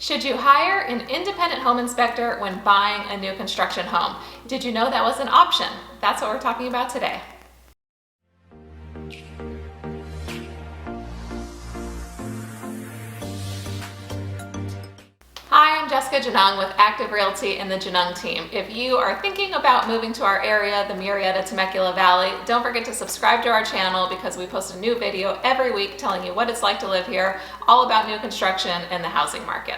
Should you hire an independent home inspector when buying a new construction home? Did you know that was an option? That's what we're talking about today. Hi, I'm Jessica Genung with Active Realty and the Genung team. If you are thinking about moving to our area, the Murrieta Temecula Valley, don't forget to subscribe to our channel because we post a new video every week telling you what it's like to live here, all about new construction and the housing market.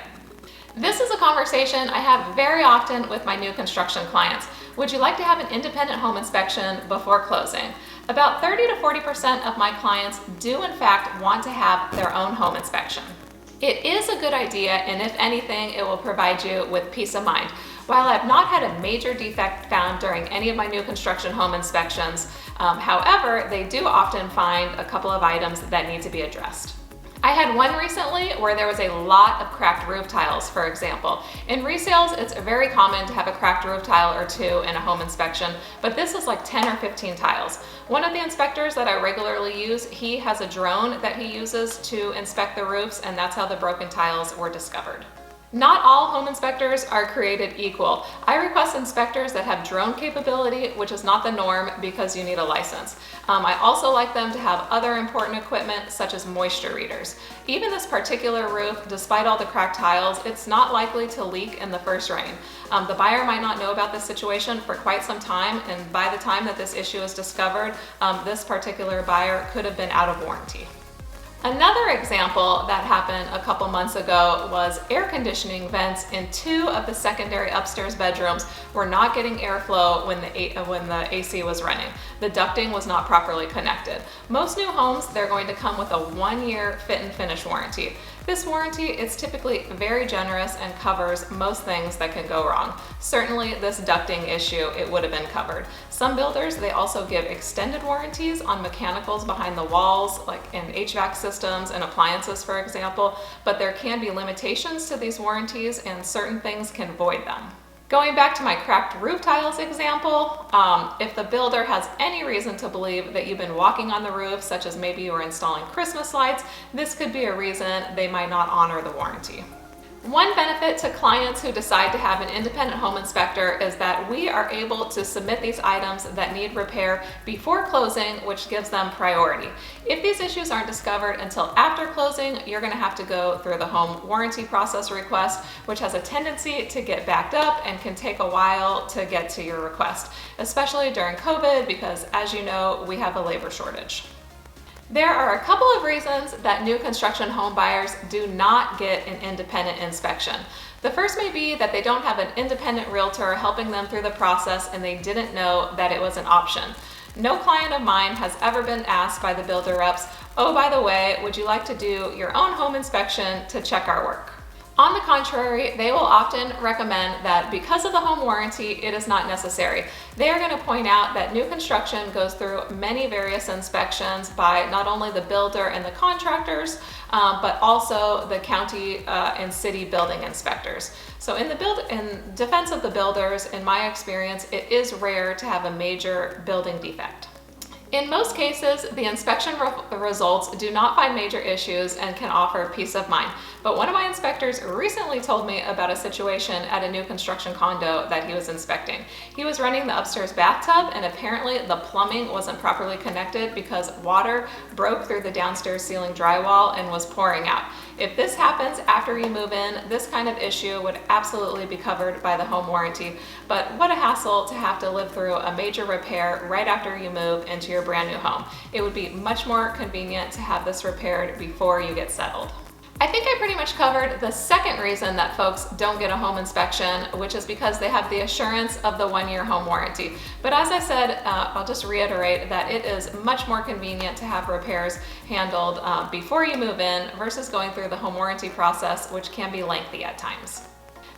This is a conversation I have very often with my new construction clients. Would you like to have an independent home inspection before closing? About 30 to 40% of my clients do in fact want to have their own home inspection. It is a good idea, and if anything, it will provide you with peace of mind. While I've not had a major defect found during any of my new construction home inspections, however, they do often find a couple of items that need to be addressed. I had one recently where there was a lot of cracked roof tiles, for example. In resales, it's very common to have a cracked roof tile or two in a home inspection, but this is like 10 or 15 tiles. One of the inspectors that I regularly use, he has a drone that he uses to inspect the roofs, and that's how the broken tiles were discovered. Not all home inspectors are created equal. I request inspectors that have drone capability, which is not the norm because you need a license. I also like them to have other important equipment such as moisture readers. Even this particular roof, despite all the cracked tiles, it's not likely to leak in the first rain. The buyer might not know about this situation for quite some time, and by the time that this issue is discovered, this particular buyer could have been out of warranty. Another example that happened a couple months ago was air conditioning vents in two of the secondary upstairs bedrooms were not getting airflow when the AC was running. The ducting was not properly connected. Most new homes, they're going to come with a 1-year fit and finish warranty. This warranty is typically very generous and covers most things that can go wrong. Certainly this ducting issue, it would have been covered. Some builders, they also give extended warranties on mechanicals behind the walls, like in HVAC systems and appliances, for example, but there can be limitations to these warranties and certain things can void them. Going back to my cracked roof tiles example, if the builder has any reason to believe that you've been walking on the roof, such as maybe you were installing Christmas lights, this could be a reason they might not honor the warranty. One benefit to clients who decide to have an independent home inspector is that we are able to submit these items that need repair before closing, which gives them priority. If these issues aren't discovered until after closing, you're going to have to go through the home warranty process request, which has a tendency to get backed up and can take a while to get to your request, especially during COVID, because as you know, we have a labor shortage. There are a couple of reasons that new construction home buyers do not get an independent inspection. The first may be that they don't have an independent realtor helping them through the process and they didn't know that it was an option. No client of mine has ever been asked by the builder reps, "Oh, by the way, would you like to do your own home inspection to check our work?" On the contrary, they will often recommend that because of the home warranty, it is not necessary. They are going to point out that new construction goes through many various inspections by not only the builder and the contractors, but also the county and city building inspectors. So in defense of the builders, in my experience, it is rare to have a major building defect. In most cases, the inspection results do not find major issues and can offer peace of mind. But one of my inspectors recently told me about a situation at a new construction condo that he was inspecting. He was running the upstairs bathtub and apparently the plumbing wasn't properly connected because water broke through the downstairs ceiling drywall and was pouring out. If this happens after you move in, this kind of issue would absolutely be covered by the home warranty. But what a hassle to have to live through a major repair right after you move into your brand new home. It would be much more convenient to have this repaired before you get settled. I think I pretty much covered the second reason that folks don't get a home inspection, which is because they have the assurance of the 1-year home warranty. But as I said, I'll just reiterate that it is much more convenient to have repairs handled before you move in versus going through the home warranty process, which can be lengthy at times.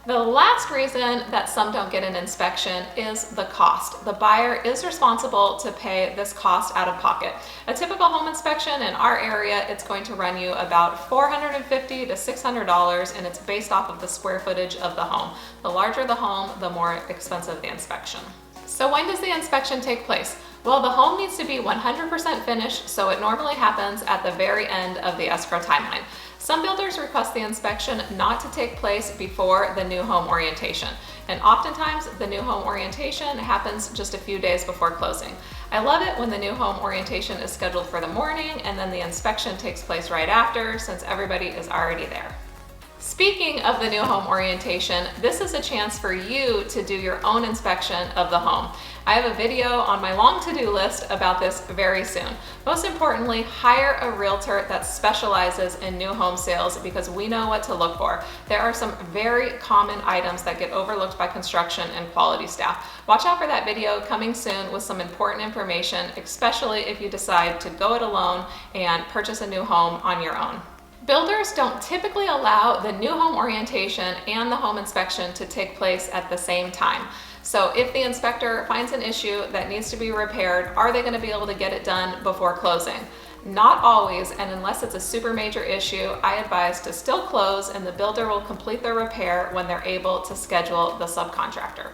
The last reason that some don't get an inspection is the cost. The buyer is responsible to pay this cost out of pocket. A typical home inspection in our area, it's going to run you about $450 to $600, and it's based off of the square footage of the home. The larger the home, the more expensive the inspection. So when does the inspection take place? Well, the home needs to be 100% finished, so it normally happens at the very end of the escrow timeline. Some builders request the inspection not to take place before the new home orientation, and oftentimes the new home orientation happens just a few days before closing. I love it when the new home orientation is scheduled for the morning and then the inspection takes place right after, since everybody is already there. Speaking of the new home orientation, this is a chance for you to do your own inspection of the home. I have a video on my long to-do list about this very soon. Most importantly, hire a realtor that specializes in new home sales because we know what to look for. There are some very common items that get overlooked by construction and quality staff. Watch out for that video coming soon with some important information, especially if you decide to go it alone and purchase a new home on your own. Builders don't typically allow the new home orientation and the home inspection to take place at the same time. So if the inspector finds an issue that needs to be repaired, are they going to be able to get it done before closing? Not always, and unless it's a super major issue, I advise to still close and the builder will complete their repair when they're able to schedule the subcontractor.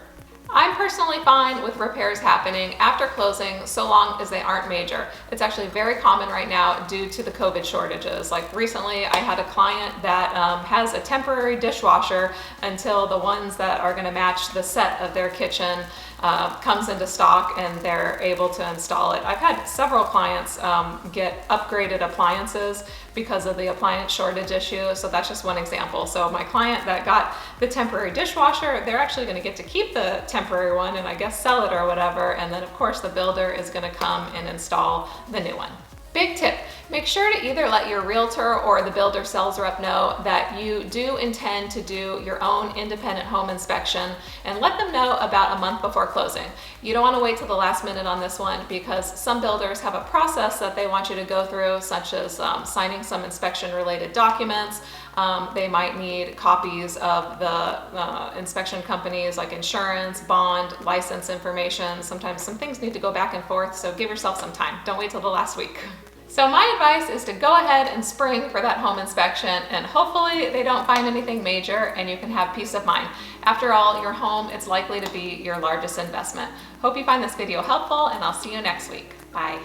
I'm personally fine with repairs happening after closing so long as they aren't major. It's actually very common right now due to the COVID shortages. Like recently I had a client that has a temporary dishwasher until the ones that are going to match the set of their kitchen comes into stock and they're able to install it. I've had several clients get upgraded appliances because of the appliance shortage issue, so that's just one example. So my client that got the temporary dishwasher, they're actually going to get to keep the temporary one and I guess sell it or whatever, and then of course the builder is going to come and install the new one. Big tip, make sure to either let your realtor or the builder sales rep know that you do intend to do your own independent home inspection and let them know about a month before closing. You don't want to wait till the last minute on this one because some builders have a process that they want you to go through, such as signing some inspection related documents. They might need copies of the inspection companies like insurance, bond, license information. Sometimes some things need to go back and forth, so give yourself some time. Don't wait till the last week. So my advice is to go ahead and spring for that home inspection and hopefully they don't find anything major and you can have peace of mind. After all, your home is likely to be your largest investment. Hope you find this video helpful and I'll see you next week. Bye.